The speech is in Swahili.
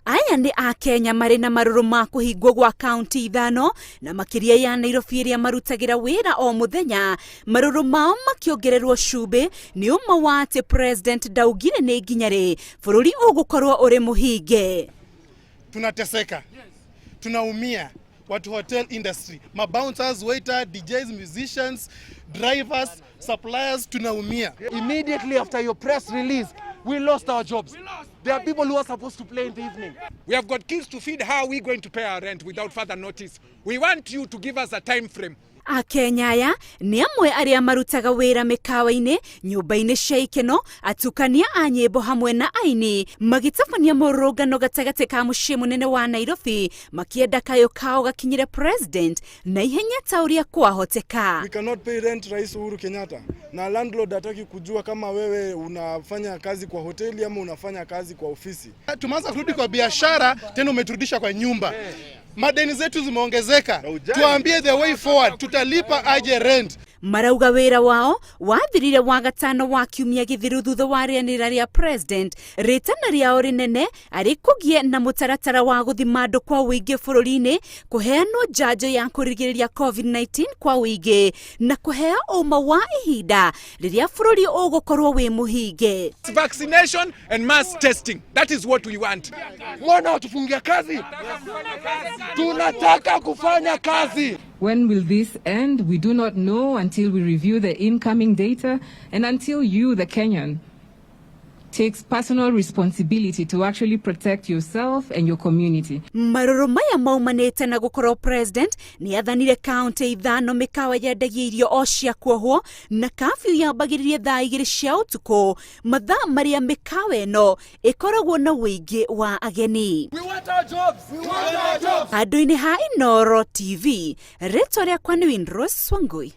Aya ni a Kenya mari na maruru ma kuhingwo gwa kaunti ithano na makiria ya Nairobi iria marutagira wira o muthenya. Maruru mao makiongererwo cumbi ni umwe wa ati President ndaugire ni nginya ri bururi ugukorwo uri muhinge. Tunateseka, tunaumia. Watu hotel industry, mabouncers, waiter, DJs, musicians, drivers, suppliers, tunaumia. Immediately after your press release, we lost our jobs. There are people who are supposed to play in the evening. We have got kids to feed. How are we going to pay our rent without further notice? We want you to give us a time frame. A Kenya aya ni amwe aria marutaga wira mikawa-ini, nyumba-ini cia ikeno, atukania a nyimbo hamwe na aini magitabania murungano gatagati ka mucii munene wa Nairobi makienda kayo kao gakinyire president na ihenya ta uria kwahoteka. We cannot pay rent Rais Uhuru Kenyatta. Na landlord hataki kujua kama wewe unafanya kazi kwa hoteli ama unafanya kazi kwa ofisi. Tumeanza kurudi kwa biashara, tena umeturudisha kwa nyumba. Madeni zetu zimeongezeka. Tuambie the way forward, tutalipa aje rent. Marauga wira wao wathirire wa gatano wa kiumia githiru thutha wa rianira ria president ritana riao rinene ari kugie na mutaratara wa guthima andu kwa wingi bururi-ini, kuheanwo njanjo ya kurigiriria COVID-19 kwa wingi na kuhea uma wa ihinda riria bururi ugukorwo wi muhinge. Vaccination and mass testing, that is what we want. Mbona watufungia kazi? Tunataka kufanya kazi. When will this end? We do not know until we review the incoming data and until you, the Kenyan, takes personal responsibility to actually protect yourself and your community. Maruru maya maumanite na gukorwo president ni athanire kaunti ithano mikawa yendagia irio o cia kuohwo na kafyu yambagiririe thaa 2 cia utuku, mathaa maria mikawa ino ikoragwo na wingi wa ageni. We want our jobs. We want our jobs. Handu-ini ha Inooro TV, ritwa riakwa ni Windrose Wangui.